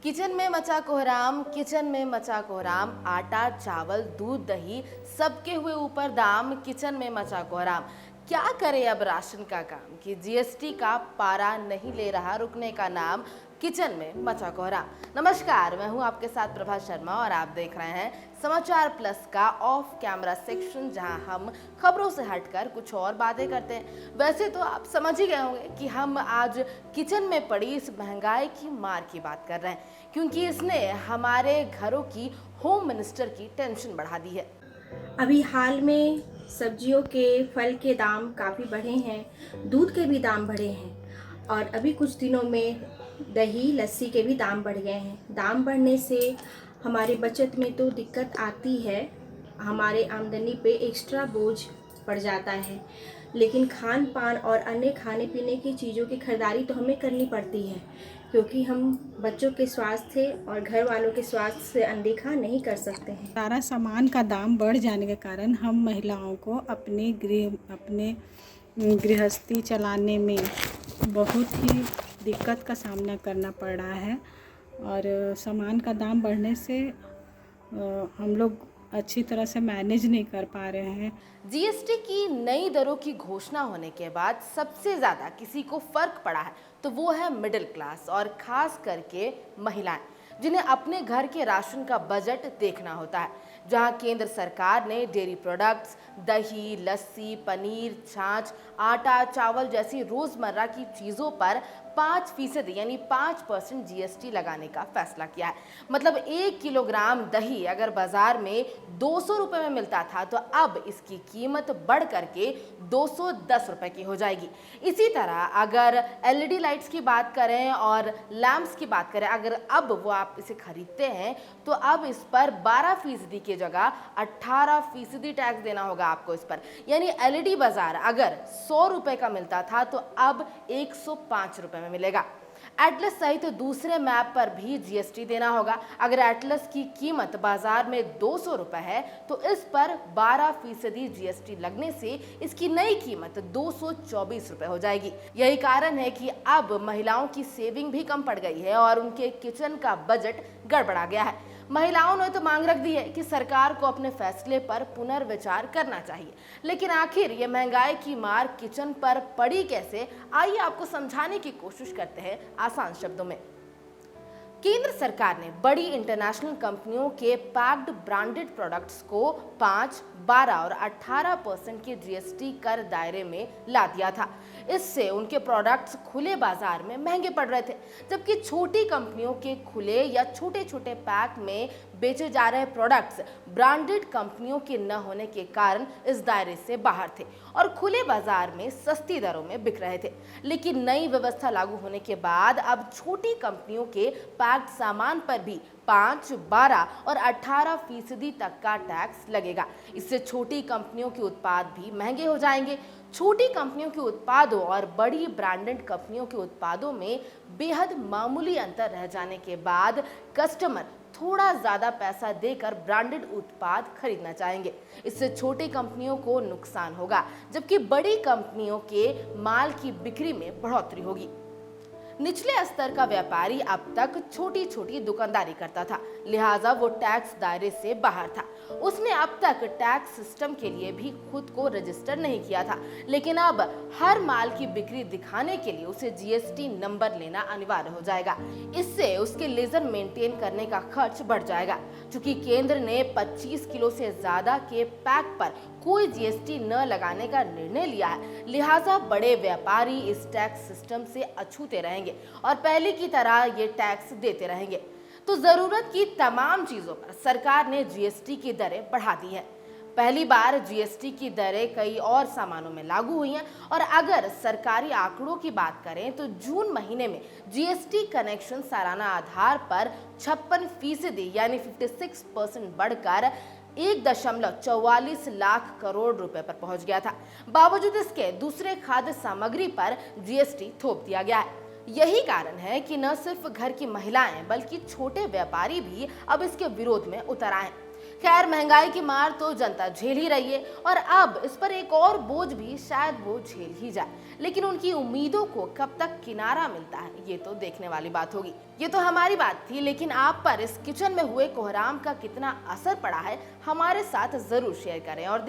Kitchen में मचा कोहराम, किचन में मचा कोहराम, आटा चावल दूध दही सबके हुए ऊपर दाम, किचन में मचा कोहराम। क्या करे अब राशन का काम कि जीएसटी का पारा नहीं ले रहा रुकने का नाम, किचन में मचा कोहराम। नमस्कार, मैं हूं आपके साथ प्रभा शर्मा और आप देख रहे हैं समाचार प्लस का ऑफ कैमरा सेक्शन, जहां हम खबरों से हटकर कुछ और बातें करते हैं। वैसे तो आप समझ ही गए होंगे कि हम आज किचन में पड़ी इस महंगाई की मार की बात कर रहे हैं, क्योंकि इसने हमारे घरों की होम मिनिस्टर की टेंशन बढ़ा दी है। अभी हाल में सब्जियों के फल के दाम काफ़ी बढ़े हैं, दूध के भी दाम बढ़े हैं और अभी कुछ दिनों में दही लस्सी के भी दाम बढ़ गए हैं। दाम बढ़ने से हमारे बचत में तो दिक्कत आती है, हमारे आमदनी पे एक्स्ट्रा बोझ पड़ जाता है, लेकिन खान पान और अन्य खाने पीने की चीज़ों की खरीदारी तो हमें करनी पड़ती है, क्योंकि हम बच्चों के स्वास्थ्य और घर वालों के स्वास्थ्य से अनदेखा नहीं कर सकते हैं। सारा सामान का दाम बढ़ जाने के कारण हम महिलाओं को अपने गृहस्थी चलाने में बहुत ही दिक्कत का सामना करना पड़ रहा है और सामान का दाम बढ़ने से हम लोग अच्छी तरह से मैनेज नहीं कर पा रहे हैं। जीएसटी की नई दरों की घोषणा होने के बाद सबसे ज्यादा किसी को फर्क पड़ा है तो वो है मिडिल क्लास और खास करके महिलाएं, जिन्हें अपने घर के राशन का बजट देखना होता है। जहां केंद्र सरकार ने डेयरी प्रोडक्ट्स, दही लस्सी, पनीर, छाछ, आटा चावल जैसी रोजमर्रा की चीजों पर 5% यानी 5% जीएसटी लगाने का फैसला किया है। मतलब 1 किलोग्राम दही अगर बाजार में 200 रुपए में मिलता था तो अब इसकी कीमत बढ़ करके 210 रुपए की हो जाएगी। इसी तरह अगर एलईडी लाइट्स की बात करें और लैंप्स की बात करें, अगर अब वो आप इसे खरीदते हैं तो अब इस पर 12% की जगह 18% टैक्स देना होगा आपको इस पर। यानी एलईडी बाजार अगर 100 रुपए का मिलता था तो अब 105 रुपए में मिलेगा। एटलस सहित दूसरे मैप पर भी जीएसटी देना होगा। अगर एटलस की कीमत बाजार में 200 रुपए है तो इस पर 12% जीएसटी लगने से इसकी नई कीमत 224 रुपए हो जाएगी। यही कारण है कि अब महिलाओं की सेविंग भी कम पड़ गई है और उनके किचन का बजट गड़बड़ा गया है। महिलाओं ने तो मांग रख दी है कि सरकार को अपने फैसले पर पुनर्विचार करना चाहिए। लेकिन आखिर ये महंगाई की मार किचन पर पड़ी कैसे, आइए आपको समझाने की कोशिश करते हैं आसान शब्दों में। केंद्र सरकार ने बड़ी इंटरनेशनल कंपनियों के पैक्ड ब्रांडेड प्रोडक्ट्स को 5, 12 और 18% के जीएसटी कर दायरे में ला दिया था। इससे उनके प्रोडक्ट्स खुले बाजार में महंगे पड़ रहे थे, जबकि छोटी कंपनियों के खुले या छोटे छोटे पैक में बेचे जा रहे प्रोडक्ट्स ब्रांडेड कंपनियों के न होने के कारण इस दायरे से बाहर थे और खुले बाजार में सस्ती दरों में बिक रहे थे। लेकिन नई व्यवस्था लागू होने के बाद अब छोटी कंपनियों के पैक्ड सामान पर भी 5, 12 और 18% तक का टैक्स लगेगा। इससे छोटी कंपनियों के उत्पाद भी महंगे हो जाएंगे। छोटी कंपनियों के उत्पादों और बड़ी ब्रांडेड कंपनियों के उत्पादों में बेहद मामूली अंतर रह जाने के बाद कस्टमर थोड़ा ज्यादा पैसा देकर ब्रांडेड उत्पाद खरीदना चाहेंगे। इससे छोटी कंपनियों को नुकसान होगा, जबकि बड़ी कंपनियों के माल की बिक्री में बढ़ोतरी होगी। निचले स्तर का व्यापारी अब तक छोटी छोटी दुकानदारी करता था, लिहाजा वो टैक्स दायरे से बाहर था। उसने अब तक टैक्स सिस्टम के लिए भी खुद को रजिस्टर नहीं किया था, लेकिन अब हर माल की बिक्री दिखाने के लिए उसे जीएसटी नंबर लेना अनिवार्य हो जाएगा। इससे उसके लेजर मेंटेन करने का खर्च बढ़ जाएगा। चूंकि केंद्र ने 25 किलो से ज्यादा के पैक पर कोई जीएसटी न लगाने का निर्णय लिया है, लिहाजा बड़े व्यापारी इस टैक्स सिस्टम से अछूते रहेंगे और पहले की तरह ये टैक्स देते रहेंगे। तो जरूरत की तमाम चीजों पर सरकार ने जीएसटी की दरें बढ़ा दी है। पहली बार जीएसटी की दरें कई और सामानों में लागू हुई हैं और अगर सरकारी आंकड़ों की बात करें तो जून महीने में जीएसटी कनेक्शन सालाना आधार पर 56% यानी 56% बढ़कर 1.44 लाख करोड़ रुपए पर पहुंच गया था। बावजूद इसके दूसरे खाद्य सामग्री पर जीएसटी थोप दिया गया है। यही कारण है कि न सिर्फ घर की महिलाएं बल्कि छोटे व्यापारी भी अब इसके विरोध में उतर आए। खैर, महंगाई की मार तो जनता झेल ही रही है और अब इस पर एक और बोझ भी शायद वो झेल ही जाए, लेकिन उनकी उम्मीदों को कब तक किनारा मिलता है ये तो देखने वाली बात होगी। ये तो हमारी बात थी, लेकिन आप पर इस किचन में हुए कोहराम का कितना असर पड़ा है हमारे साथ जरूर शेयर करें और